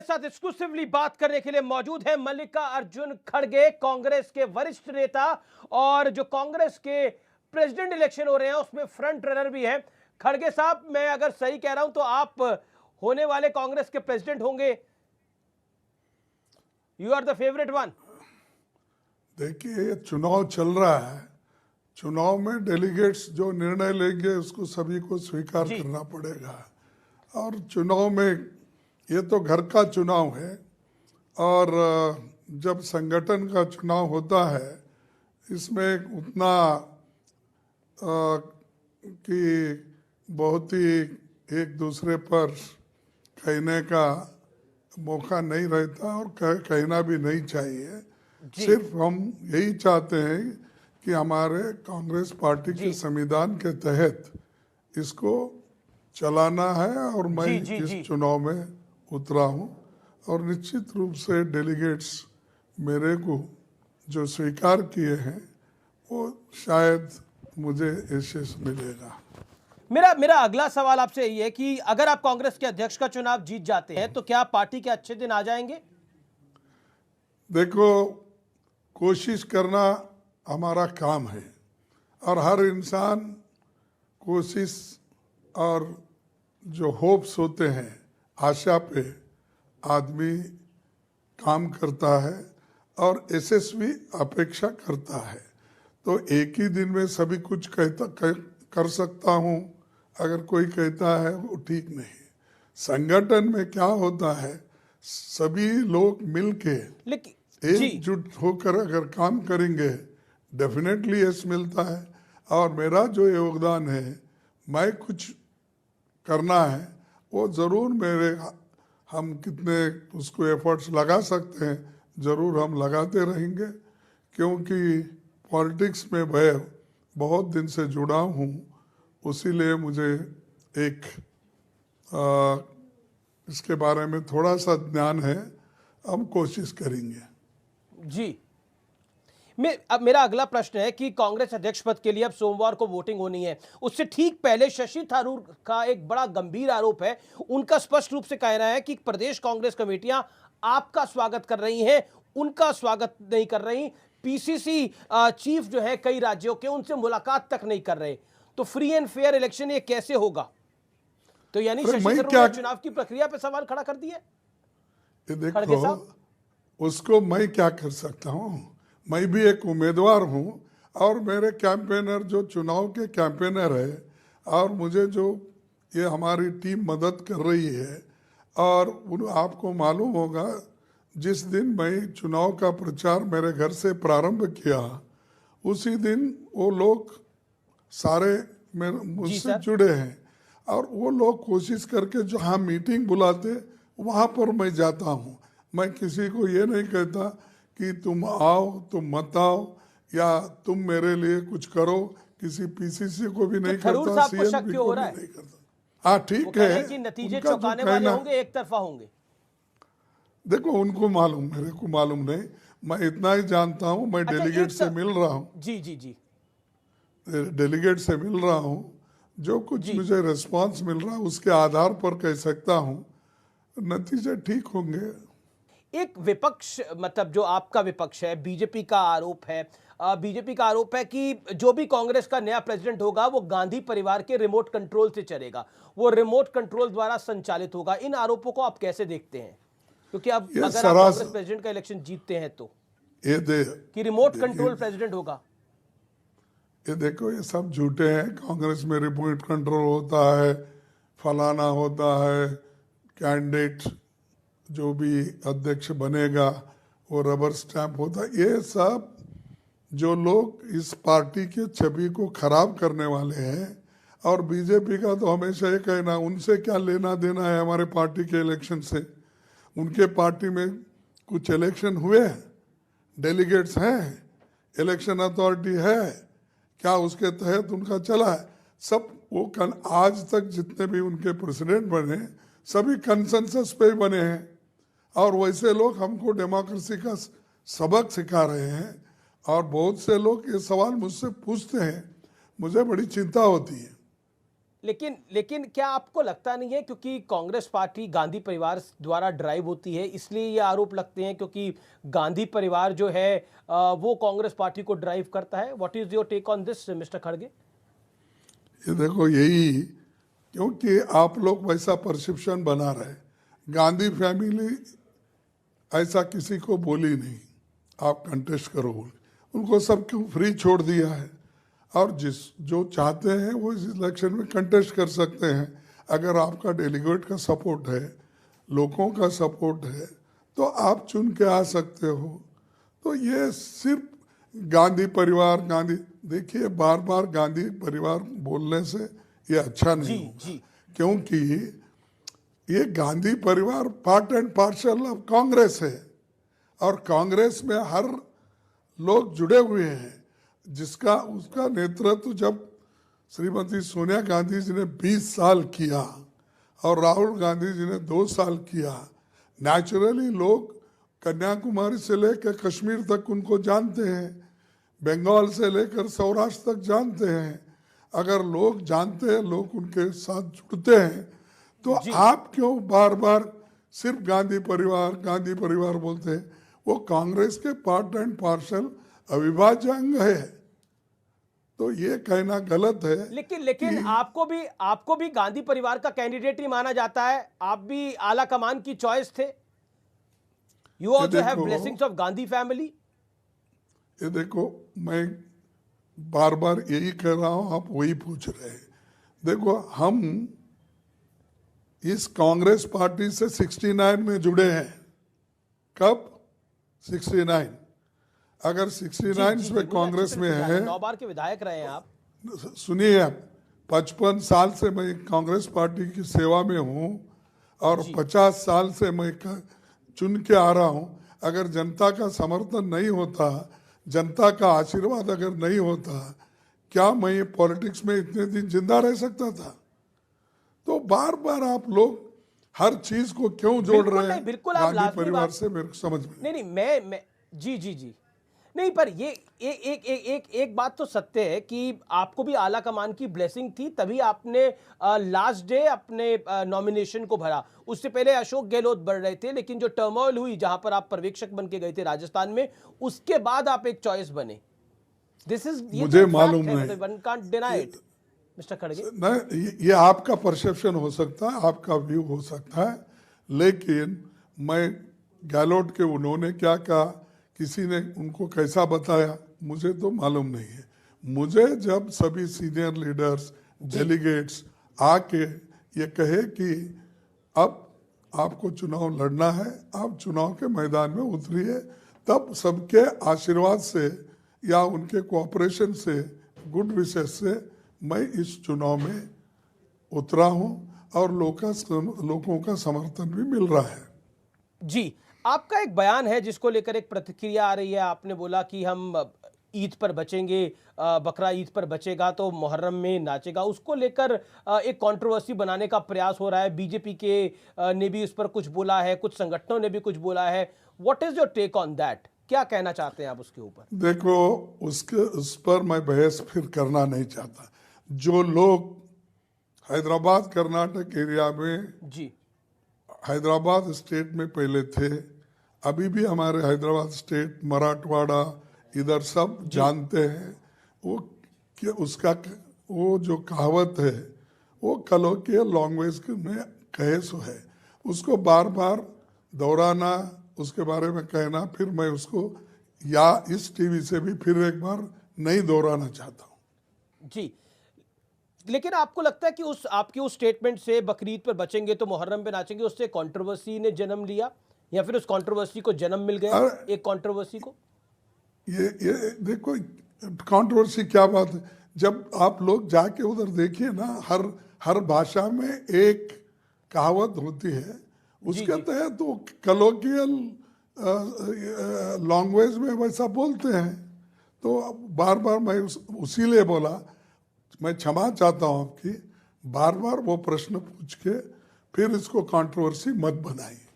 साथ एक्सक्लूसिवली बात करने के लिए मौजूद है मल्लिकार्जुन खड़गे, कांग्रेस के वरिष्ठ नेता और जो कांग्रेस के प्रेसिडेंट इलेक्शन हो रहे हैं उसमें फ्रंट रनर भी हैं। खड़गे साहब, मैं अगर सही कह रहा हूं तो आप होने वाले कांग्रेस के प्रेसिडेंट होंगे। You are the favourite one. देखिए, चुनाव चल रहा है। चुनाव में डेलीगेट्स जो निर्णय लेंगे उसको सभी को स्वीकार करना पड़ेगा। और चुनाव में ये तो घर का चुनाव है, और जब संगठन का चुनाव होता है इसमें उतना कि बहुत ही एक दूसरे पर कहने का मौका नहीं रहता, और कहना भी नहीं चाहिए। सिर्फ हम यही चाहते हैं कि हमारे कांग्रेस पार्टी के संविधान के तहत इसको चलाना है, और मैं इस चुनाव में उतरा हूं, और निश्चित रूप से डेलीगेट्स मेरे को जो स्वीकार किए हैं वो शायद मुझे यशस्स मिलेगा। मेरा अगला सवाल आपसे यही है कि अगर आप कांग्रेस के अध्यक्ष का चुनाव जीत जाते हैं तो क्या पार्टी के अच्छे दिन आ जाएंगे? देखो, कोशिश करना हमारा काम है, और हर इंसान कोशिश और जो होप्स होते हैं, आशा पे आदमी काम करता है और यशस्वी अपेक्षा करता है। तो एक ही दिन में सभी कुछ कर सकता हूँ अगर कोई कहता है वो ठीक नहीं। संगठन में क्या होता है, सभी लोग मिलके एकजुट होकर अगर काम करेंगे डेफिनेटली यश मिलता है। और मेरा जो योगदान है, मैं कुछ करना है वो ज़रूर हम कितने उसको एफर्ट्स लगा सकते हैं ज़रूर हम लगाते रहेंगे, क्योंकि पॉलिटिक्स में मैं बहुत दिन से जुड़ा हूँ, उसीलिए मुझे एक इसके बारे में थोड़ा सा ज्ञान है। हम कोशिश करेंगे। जी, अब मेरा अगला प्रश्न है कि कांग्रेस अध्यक्ष पद के लिए अब सोमवार को वोटिंग होनी है। उससे ठीक पहले शशि थरूर का एक बड़ा गंभीर आरोप है। उनका स्पष्ट रूप से कहना है कि प्रदेश कांग्रेस कमेटियां आपका स्वागत कर रही हैं, उनका स्वागत नहीं कर रही। पीसीसी चीफ जो है कई राज्यों के, उनसे मुलाकात तक नहीं कर रहे। तो फ्री एंड फेयर इलेक्शन ये कैसे होगा? तो यानी शशि थरूर ने चुनाव की प्रक्रिया पे सवाल खड़ा कर दिया। देखो, उसको मैं क्या कर सकता हूँ? मैं भी एक उम्मीदवार हूँ, और मेरे कैंपेनर जो चुनाव के कैंपेनर है, और मुझे जो ये हमारी टीम मदद कर रही है, और आपको मालूम होगा जिस दिन मैं चुनाव का प्रचार मेरे घर से प्रारंभ किया, उसी दिन वो लोग सारे मुझसे जुड़े हैं, और वो लोग कोशिश करके जहाँ मीटिंग बुलाते वहाँ पर मैं जाता हूँ। मैं किसी को ये नहीं कहता कि तुम आओ, तुम मत आओ, या तुम मेरे लिए कुछ करो। किसी पीसीसी को भी नहीं करता, सीएम भी को भी नहीं करता। हाँ, ठीक है कि नतीजे चौंकाने वाले होंगे, एक तरफा होंगे। देखो, उनको मालूम, मेरे को मालूम नहीं। मैं इतना ही जानता हूँ, मैं डेलीगेट से मिल रहा हूँ। जी, डेलीगेट से मिल रहा हूँ, जो कुछ मुझे रिस्पांस मिल रहा है उसके आधार पर कह सकता हूँ नतीजे ठीक होंगे। एक विपक्ष, मतलब जो आपका विपक्ष है, बीजेपी का आरोप है कि जो भी कांग्रेस का नया प्रेसिडेंट होगा वो गांधी परिवार के रिमोट कंट्रोल से चलेगा, वो रिमोट कंट्रोल द्वारा संचालित होगा। इन आरोपों को आप कैसे देखते हैं? क्योंकि अब अगर आप कांग्रेस प्रेसिडेंट का इलेक्शन जीतते हैं तो कि रिमोट कंट्रोल प्रेसिडेंट होगा। ये देखो, ये सब झूठे हैं। कांग्रेस में रिमोट कंट्रोल होता है, फलाना होता है, कैंडिडेट जो भी अध्यक्ष बनेगा वो रबर स्टैंप होता है। ये सब जो लोग इस पार्टी के छवि को खराब करने वाले हैं, और बीजेपी का तो हमेशा ये कहना, उनसे क्या लेना देना है हमारे पार्टी के इलेक्शन से। उनके पार्टी में कुछ इलेक्शन हुए, डेलीगेट्स हैं, इलेक्शन अथॉरिटी है, क्या उसके तहत उनका चला है? सब वो आज तक जितने भी उनके प्रेसिडेंट बने सभी कंसेंसस पे बने हैं, और वैसे लोग हमको डेमोक्रेसी का सबक सिखा रहे हैं। और बहुत से लोग ये सवाल मुझसे पूछते हैं, मुझे बड़ी चिंता होती है लेकिन लेकिन क्या आपको लगता नहीं है क्योंकि कांग्रेस पार्टी गांधी परिवार द्वारा ड्राइव होती है, इसलिए ये आरोप लगते हैं क्योंकि गांधी परिवार जो है वो कांग्रेस पार्टी को ड्राइव करता है? What is your take on this mister खड़गे? ये देखो, यही क्योंकि आप लोग वैसा परसेप्शन बना रहे। गांधी फैमिली ऐसा किसी को बोली नहीं आप कंटेस्ट करो बोल, उनको सब क्यों फ्री छोड़ दिया है। और जो चाहते हैं वो इस इलेक्शन में कंटेस्ट कर सकते हैं। अगर आपका डेलीगेट का सपोर्ट है, लोगों का सपोर्ट है, तो आप चुन के आ सकते हो। तो ये सिर्फ गांधी परिवार, गांधी, देखिए बार बार गांधी परिवार बोलने से ये अच्छा नहीं होगा, क्योंकि ये गांधी परिवार part and parcel of Congress है और कांग्रेस में हर लोग जुड़े हुए हैं। जिसका उसका नेतृत्व जब श्रीमती सोनिया गांधी जी ने 20 साल किया और राहुल गांधी जी ने 2 साल किया, नेचुरली लोग कन्याकुमारी से लेकर कश्मीर तक उनको जानते हैं, बंगाल से लेकर सौराष्ट्र तक जानते हैं। अगर लोग जानते हैं, लोग उनके साथ जुड़ते हैं, तो आप क्यों बार बार सिर्फ गांधी परिवार बोलते हैं? वो कांग्रेस के पार्ट एंड पार्सल अविभाज्य अंग है, तो ये कहना गलत है। लेकिन आपको भी गांधी परिवार का कैंडिडेट ही माना जाता है, आप भी आला कमान की चॉइस थे। You also have blessings of Gandhi family. ये देखो, मैं बार बार यही कह रहा हूं, आप वही पूछ रहे हैं। देखो, हम इस कांग्रेस पार्टी से 69 में जुड़े हैं। कब? 69। अगर 69 में कांग्रेस में है, 9 बार के विधायक रहे हैं आप। सुनिए, 55 साल से मैं कांग्रेस पार्टी की सेवा में हूं और 50 साल से मैं चुन के आ रहा हूं। अगर जनता का समर्थन नहीं होता, जनता का आशीर्वाद अगर नहीं होता, क्या मैं ये पॉलिटिक्स में इतने दिन जिंदा रह सकता था? तो बार बार आप लोग हर चीज को क्यों जोड़ रहे हैं बिल्कुल आप गांधी परिवार से? मेरे को समझ में नहीं, मैं जी नहीं, पर ये एक बात तो सत्य है कि आपको भी आला कमान की ब्लेसिंग थी, तभी आपने लास्ट डे अपने नॉमिनेशन को भरा। उससे पहले अशोक गहलोत बढ़ रहे थे, लेकिन जो टर्मोइल हुई, जहां पर आप पर्यवेक्षक बन के गए थे राजस्थान में, उसके बाद आप एक चॉइस बने। दिस इज, मुझे मालूम नहीं, one can't deny it mister खड़गे। नहीं, ये आपका परसेप्शन हो सकता है, आपका व्यू हो सकता है, लेकिन मैं गहलोत के उन्होंने क्या कहा, किसी ने उनको कैसा बताया, मुझे तो मालूम नहीं है। मुझे जब सभी सीनियर लीडर्स, डेलीगेट्स आके ये कहे कि अब आपको चुनाव लड़ना है, आप चुनाव के मैदान में उतरिए, तब सबके आशीर्वाद से या उनके कोऑपरेशन से, गुड विशेष से मैं इस चुनाव में उतरा हूं और लोगों का समर्थन भी मिल रहा है। जी, आपका एक बयान है जिसको लेकर एक प्रतिक्रिया आ रही है। आपने बोला कि हम ईद पर बचेंगे, बकरा ईद पर बचेगा तो मुहर्रम में नाचेगा। उसको लेकर एक कंट्रोवर्सी बनाने का प्रयास हो रहा है। बीजेपी के ने भी उस पर कुछ बोला है, कुछ संगठनों ने भी कुछ बोला है। What is your take on that? क्या कहना चाहते हैं आप उसके ऊपर? देखो, उस पर मैं बहस फिर करना नहीं चाहता। जो लोग हैदराबाद कर्नाटक एरिया में, जी, हैदराबाद स्टेट में पहले थे, अभी भी हमारे हैदराबाद स्टेट, मराठवाड़ा, इधर सब जानते हैं वो कि उसका वो जो कहावत है वो कलोकियल लैंग्वेज में कहे सो है, उसको बार बार दोहराना, उसके बारे में कहना, फिर मैं उसको या इस टीवी से भी फिर एक बार नहीं दोहराना चाहता हूँ। जी, लेकिन आपको लगता है कि आपके उस स्टेटमेंट से बकरीद पर बचेंगे तो मुहर्रम पे नाचेंगे, उससे कंट्रोवर्सी ने जन्म लिया या फिर उस कंट्रोवर्सी को जन्म मिल गया? एक कंट्रोवर्सी को ये देखो, कंट्रोवर्सी क्या बात है? जब आप लोग जाके उधर देखिए ना, हर भाषा में एक कहावत होती है, उसके तहत तो कलोकियल लैंग्वेज में वैसा बोलते हैं। तो बार बार मैं उसीलिए बोला, मैं क्षमा चाहता हूं आपकी, बार बार वो प्रश्न पूछ के फिर इसको कंट्रोवर्सी मत बनाइए।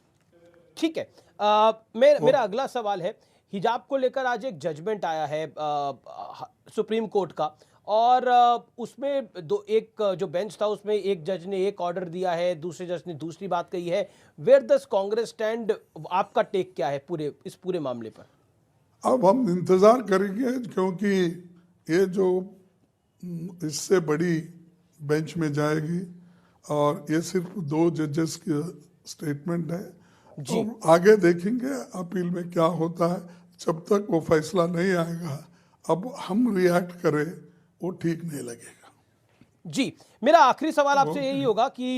ठीक है। मेरा अगला सवाल है, हिजाब को लेकर आज एक जजमेंट आया है सुप्रीम कोर्ट का, और उसमें एक जो बेंच था उसमें एक जज ने एक ऑर्डर दिया है, दूसरे जज ने दूसरी बात कही है। Where does Congress stand? आपका टेक क्या है इस पूरे मामले पर? अब हम इंतज़ार करेंगे, क्योंकि ये जो इससे बड़ी बेंच में जाएगी और ये सिर्फ 2 जजेस की स्टेटमेंट है, जी। तो आगे देखेंगे अपील में क्या होता है। जब तक वो फैसला नहीं आएगा अब हम रिएक्ट करें वो ठीक नहीं लगेगा। जी, मेरा आखिरी सवाल आपसे यही होगा कि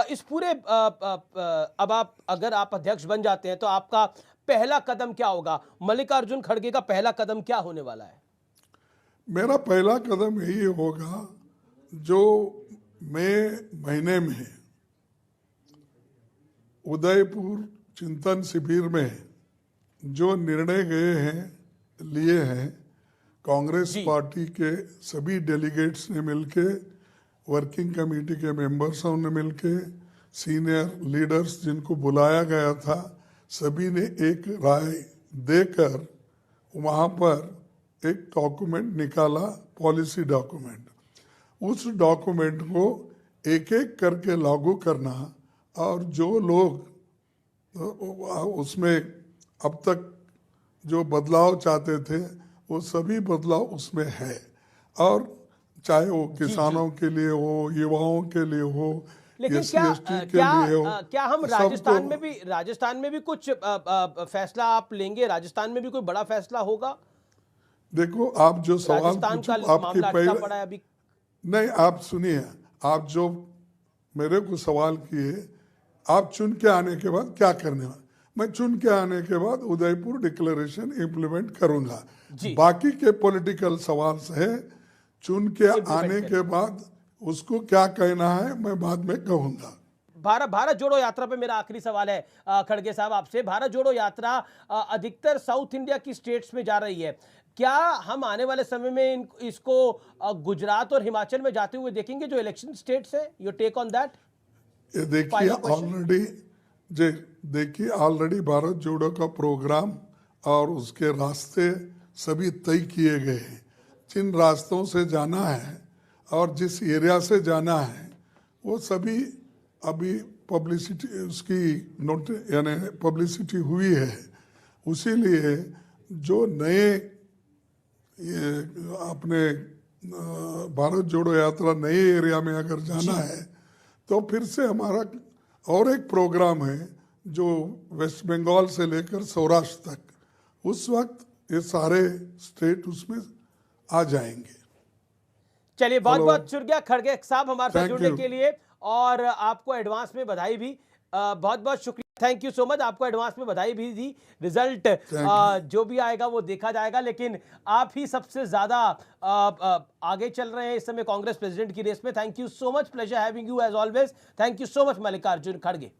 इस पूरे अब अगर आप अध्यक्ष बन जाते हैं तो आपका पहला कदम क्या होगा? मल्लिकार्जुन खड़गे का पहला कदम क्या होने वाला है? मेरा पहला कदम यही होगा, जो मई महीने में उदयपुर चिंतन शिविर में जो निर्णय लिए हैं कांग्रेस जी। पार्टी के सभी डेलीगेट्स ने मिलके, वर्किंग कमेटी के मेंबर्सों ने मिलके, सीनियर लीडर्स जिनको बुलाया गया था, सभी ने एक राय देकर वहाँ पर एक डॉक्यूमेंट निकाला, पॉलिसी डॉक्यूमेंट। उस डॉक्यूमेंट को एक एक करके लागू करना, और जो लोग उसमें अब तक जो बदलाव चाहते थे वो सभी बदलाव उसमें है, और चाहे वो किसानों के लिए हो, युवाओं के लिए हो, लेकिन SC क्या ST के लिए हो, क्या हम सबको। राजस्थान में भी कुछ फैसला आप लेंगे? राजस्थान में भी कोई बड़ा फैसला होगा? देखो, आप जो सवाल राजस्थान पूछो का आपकी मामला अटका पहले, पड़ा है अभी। नहीं आप सुनिए, आप जो मेरे को सवाल किए, आप चुन के आने के बाद क्या करने वाले? मैं चुन के आने के बाद उदयपुर डिक्लेरेशन इम्प्लीमेंट करूंगा। जी। बाकी के पॉलिटिकल सवाल है, चुन के आने के बाद उसको क्या कहना है मैं बाद में कहूंगा। भारत जोड़ो यात्रा पे मेरा आखिरी सवाल है खड़गे साहब आपसे। भारत जोड़ो यात्रा अधिकतर साउथ इंडिया की स्टेट्स में जा रही है। क्या हम आने वाले समय में इसको गुजरात और हिमाचल में जाते हुए देखेंगे, जो इलेक्शन स्टेट्स है? Your take on that? ये देखिए ऑलरेडी भारत जोड़ो का प्रोग्राम और उसके रास्ते सभी तय किए गए हैं। जिन रास्तों से जाना है और जिस एरिया से जाना है वो सभी अभी पब्लिसिटी उसकी नोट यानी पब्लिसिटी हुई है। उसीलिए जो नए ये अपने भारत जोड़ो यात्रा नए एरिया में अगर जाना है तो फिर से हमारा और एक प्रोग्राम है जो वेस्ट बंगाल से लेकर सौराष्ट्र तक, उस वक्त ये सारे स्टेट उसमें आ जाएंगे। चलिए, बहुत बहुत शुक्रिया खड़गे साहब हमारे साथ जुड़ने you. के लिए, और आपको एडवांस में बधाई भी। बहुत बहुत शुक्रिया, थैंक यू सो मच। आपको एडवांस में बधाई भी दी। रिजल्ट जो भी आएगा वो देखा जाएगा, लेकिन आप ही सबसे ज्यादा आगे चल रहे हैं इस समय कांग्रेस प्रेसिडेंट की रेस में। Thank you so much, pleasure having you as always. Thank you so much Mallikarjun खड़गे।